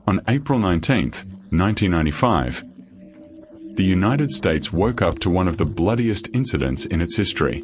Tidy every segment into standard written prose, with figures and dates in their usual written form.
On April 19, 1995, the United States woke up to one of the bloodiest incidents in its history.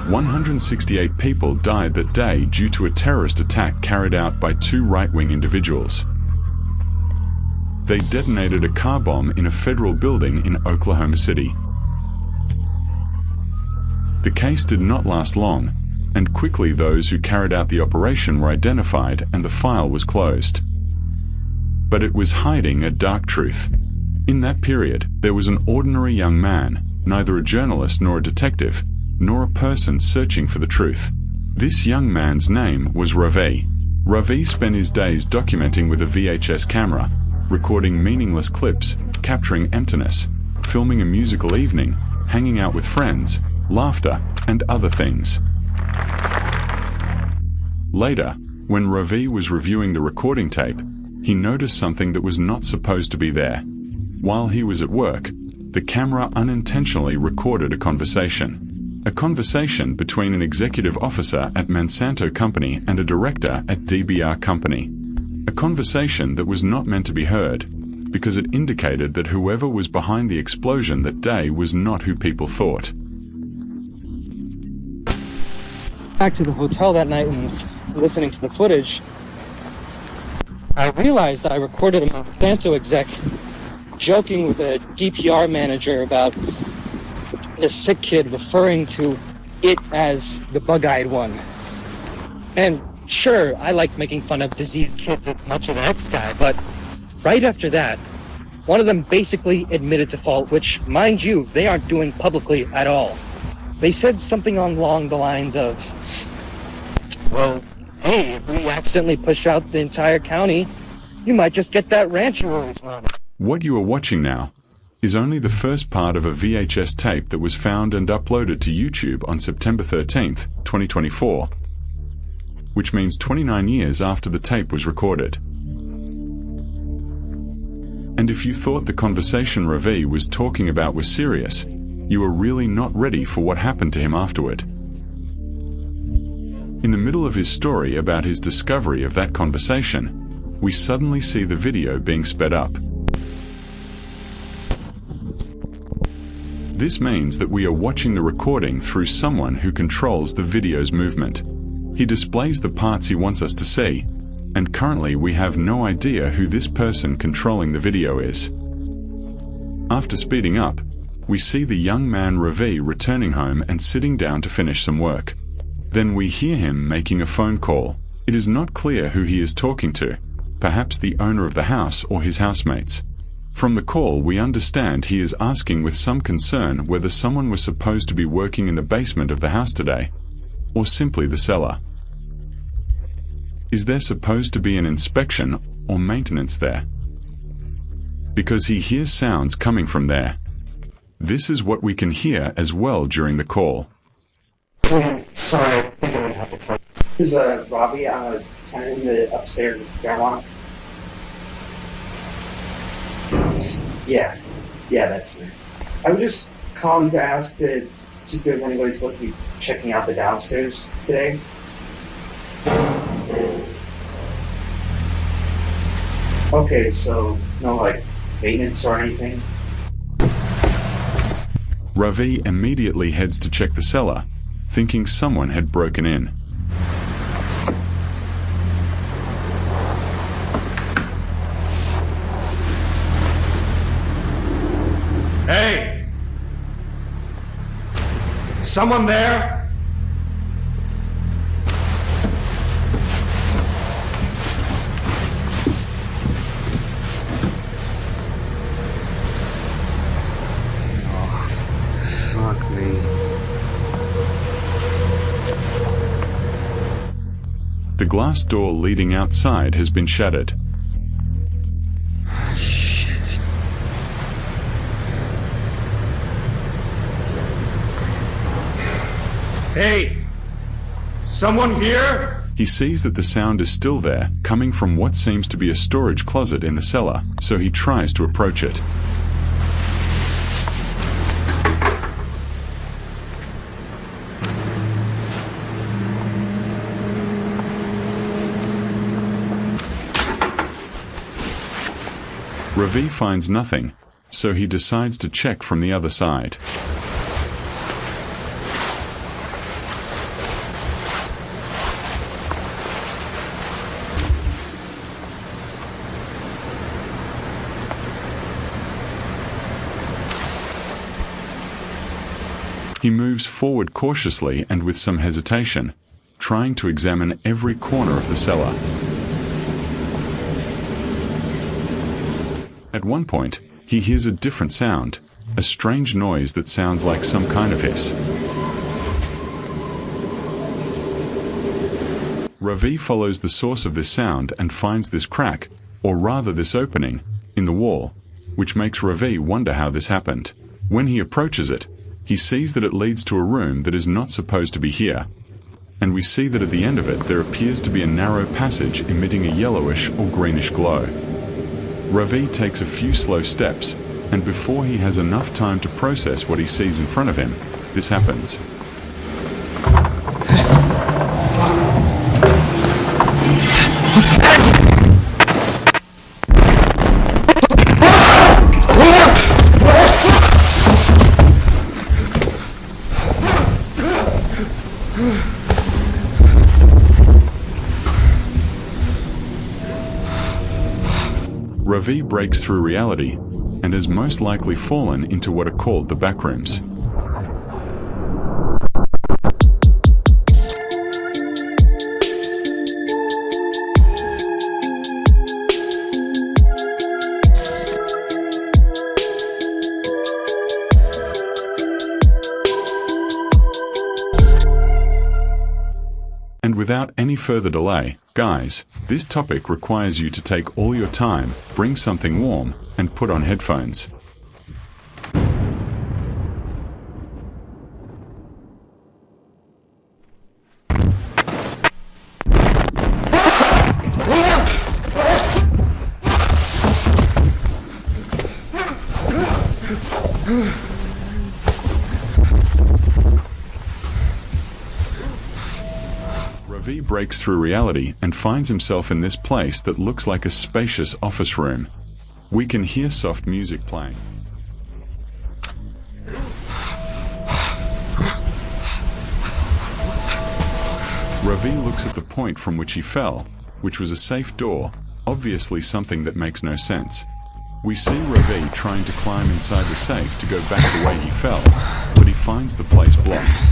"168 people died that day due to a terrorist attack carried out by two right-wing individuals. They detonated a car bomb in a federal building in Oklahoma City. The case did not last long, and quickly those who carried out the operation were identified and the file was closed. But it was hiding a dark truth. In that period, there was an ordinary young man, neither a journalist nor a detective, nor a person searching for the truth. This young man's name was Ravi. Ravi spent his days documenting with a VHS camera, recording meaningless clips, capturing emptiness, filming a musical evening, hanging out with friends, laughter, and other things. Later, when Ravi was reviewing the recording tape, he noticed something that was not supposed to be there. While he was at work, the camera unintentionally recorded a conversation. A conversation between an executive officer at Monsanto Company and a director at DBR Company. A conversation that was not meant to be heard, because it indicated that whoever was behind the explosion that day was not who people thought. Back to the hotel that night and was listening to the footage, I realized I recorded a Monsanto exec joking with a DPR manager about a sick kid referring to it as the bug-eyed one. And sure, I like making fun of diseased kids as much as the next guy, but right after that, one of them basically admitted to fault, which, mind you, they aren't doing publicly at all. They said something along the lines of, well, hey, if we accidentally push out the entire county, you might just get that ranch you always wanted. What you are watching now is only the first part of a VHS tape that was found and uploaded to YouTube on September 13th, 2024, which means 29 years after the tape was recorded. And if you thought the conversation Ravi was talking about was serious, you were really not ready for what happened to him afterward. In the middle of his story about his discovery of that conversation, we suddenly see the video being sped up. This means that we are watching the recording through someone who controls the video's movement. He displays the parts he wants us to see, and currently we have no idea who this person controlling the video is. After speeding up, we see the young man Ravi returning home and sitting down to finish some work. Then we hear him making a phone call. It is not clear who he is talking to, perhaps the owner of the house or his housemates. From the call, we understand he is asking with some concern whether someone was supposed to be working in the basement of the house today, or simply the cellar. Is there supposed to be an inspection or maintenance there? Because he hears sounds coming from there. This is what we can hear as well during the call. Sorry, I think I'm going to have to play. This is Ravi. I'm a tenant in the upstairs at Fairmont. Yeah, that's me. I was just calling to ask to see if there's anybody supposed to be checking out the downstairs today. Okay, so no maintenance or anything? Ravi immediately heads to check the cellar, thinking someone had broken in. Hey! Someone there? Fuck me. The glass door leading outside has been shattered. Shit. Hey! Someone here? He sees that the sound is still there, coming from what seems to be a storage closet in the cellar, so he tries to approach it. Ravi finds nothing, so he decides to check from the other side. He moves forward cautiously and with some hesitation, trying to examine every corner of the cellar. At one point, he hears a different sound, a strange noise that sounds like some kind of hiss. Ravi follows the source of this sound and finds this crack, or rather this opening, in the wall, which makes Ravi wonder how this happened. When he approaches it, he sees that it leads to a room that is not supposed to be here, and we see that at the end of it there appears to be a narrow passage emitting a yellowish or greenish glow. Ravi takes a few slow steps, and before he has enough time to process what he sees in front of him, this happens. Ravi breaks through reality and has most likely fallen into what are called the backrooms. And without any further delay, guys, this topic requires you to take all your time, bring something warm, and put on headphones. Ravi breaks through reality and finds himself in this place that looks like a spacious office room. We can hear soft music playing. Ravi looks at the point from which he fell, which was a safe door, obviously something that makes no sense. We see Ravi trying to climb inside the safe to go back the way he fell, but he finds the place blocked.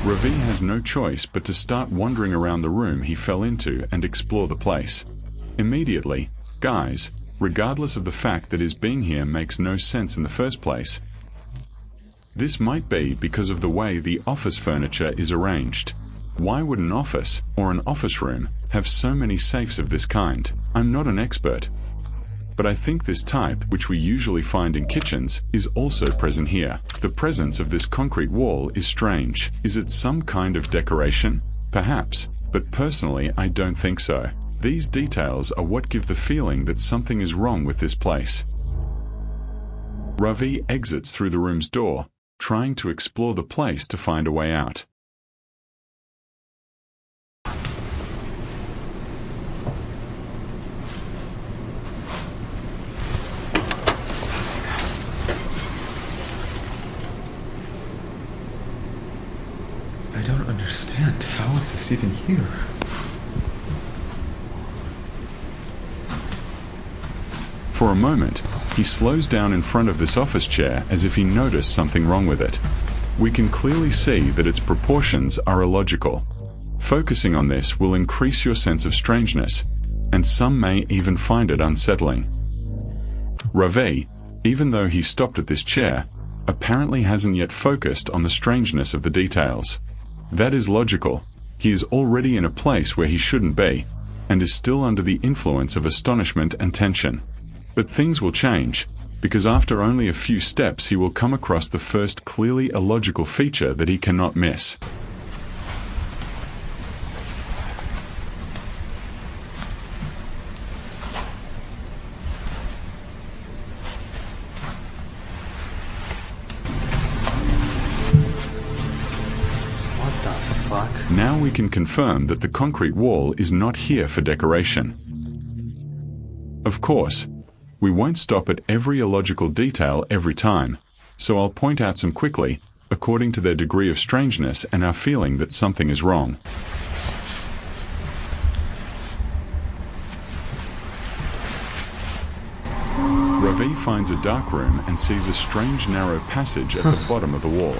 Ravi has no choice but to start wandering around the room he fell into and explore the place. Immediately, guys, regardless of the fact that his being here makes no sense in the first place. This might be because of the way the office furniture is arranged. Why would an office, or an office room, have so many safes of this kind? I'm not an expert, but I think this type, which we usually find in kitchens, is also present here. The presence of this concrete wall is strange. Is it some kind of decoration? Perhaps, but personally I don't think so. These details are what give the feeling that something is wrong with this place. Ravi exits through the room's door, trying to explore the place to find a way out. I don't understand. How is this even here? For a moment, he slows down in front of this office chair as if he noticed something wrong with it. We can clearly see that its proportions are illogical. Focusing on this will increase your sense of strangeness, and some may even find it unsettling. Ravi, even though he stopped at this chair, apparently hasn't yet focused on the strangeness of the details. That is logical. He is already in a place where he shouldn't be, and is still under the influence of astonishment and tension. But things will change, because after only a few steps he will come across the first clearly illogical feature that he cannot miss. fuck? Now we can confirm that the concrete wall is not here for decoration. Of course, we won't stop at every illogical detail every time, so I'll point out some quickly, according to their degree of strangeness and our feeling that something is wrong. Ravi finds a dark room and sees a strange narrow passage at the bottom of the wall.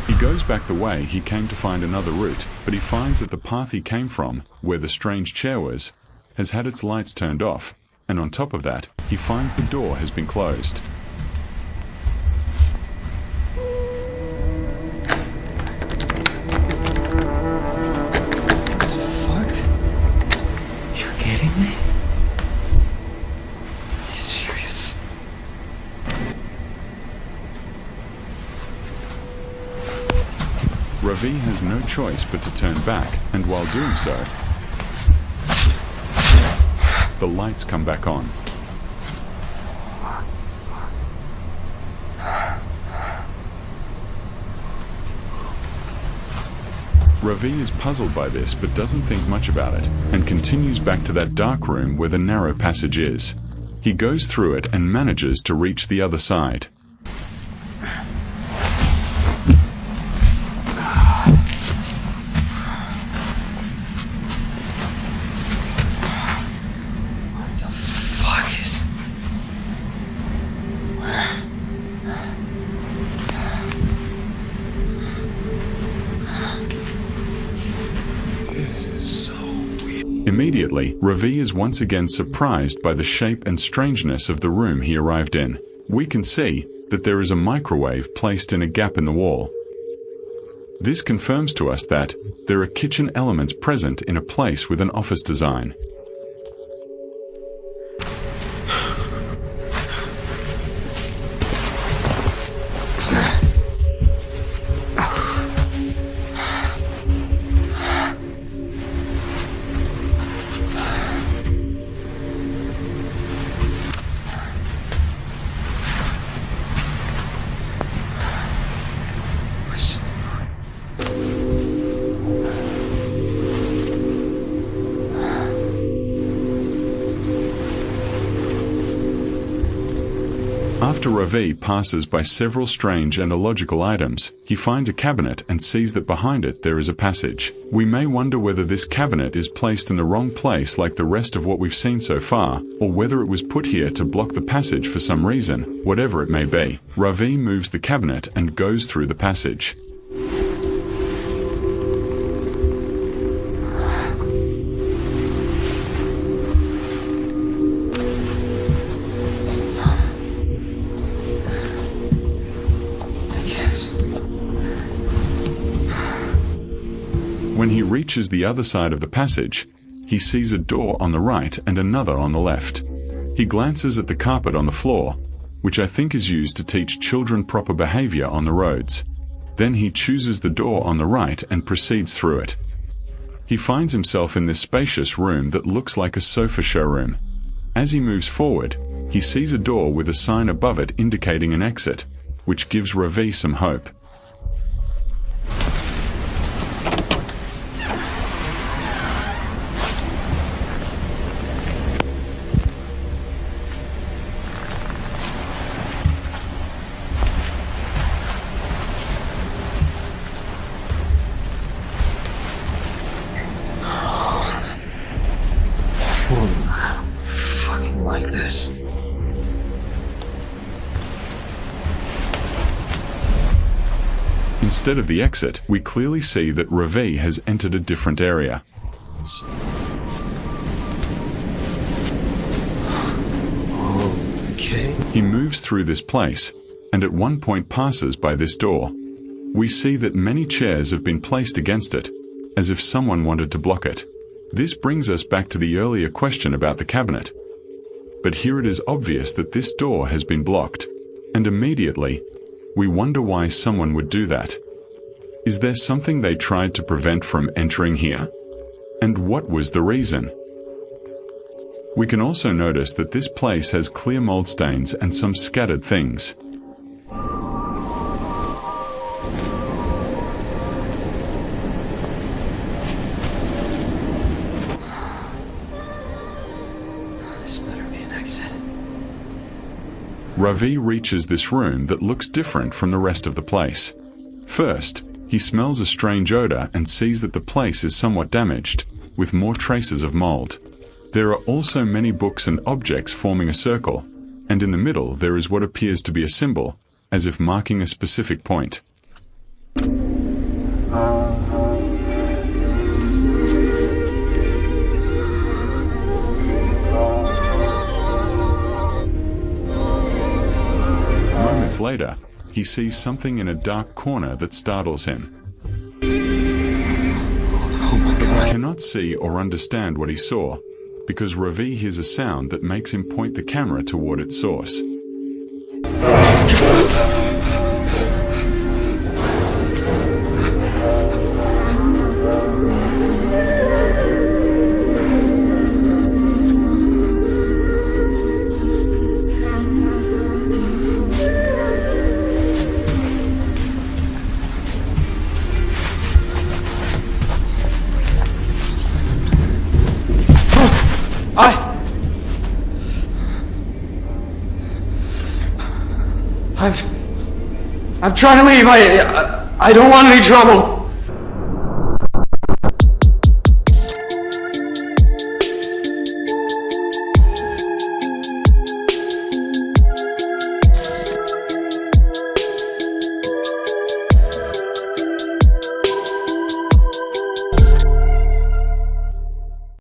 He goes back the way he came to find another route, but he finds that the path he came from, where the strange chair was, has had its lights turned off, and on top of that, he finds the door has been closed. Ravi has no choice but to turn back, and while doing so, the lights come back on. Ravi is puzzled by this but doesn't think much about it, and continues back to that dark room where the narrow passage is. He goes through it and manages to reach the other side. Immediately, Ravi is once again surprised by the shape and strangeness of the room he arrived in. We can see that there is a microwave placed in a gap in the wall. This confirms to us that there are kitchen elements present in a place with an office design. After Ravi passes by several strange and illogical items, he finds a cabinet and sees that behind it there is a passage. We may wonder whether this cabinet is placed in the wrong place like the rest of what we've seen so far, or whether it was put here to block the passage for some reason. Whatever it may be, Ravi moves the cabinet and goes through the passage. When he reaches the other side of the passage, he sees a door on the right and another on the left. He glances at the carpet on the floor, which I think is used to teach children proper behavior on the roads. Then he chooses the door on the right and proceeds through it. He finds himself in this spacious room that looks like a sofa showroom. As he moves forward, he sees a door with a sign above it indicating an exit, which gives Ravi some hope. Like this. Instead of the exit, we clearly see that Ravi has entered a different area. Okay. He moves through this place, and at one point passes by this door. We see that many chairs have been placed against it, as if someone wanted to block it. This brings us back to the earlier question about the cabinet. But here it is obvious that this door has been blocked, and immediately, we wonder why someone would do that. Is there something they tried to prevent from entering here? And what was the reason? We can also notice that this place has clear mold stains and some scattered things. Ravi reaches this room that looks different from the rest of the place. First, he smells a strange odor and sees that the place is somewhat damaged, with more traces of mold. There are also many books and objects forming a circle, and in the middle there is what appears to be a symbol, as if marking a specific point. Moments later, he sees something in a dark corner that startles him. He cannot see or understand what he saw, because Ravi hears a sound that makes him point the camera toward its source. I'm trying to leave. I don't want any trouble.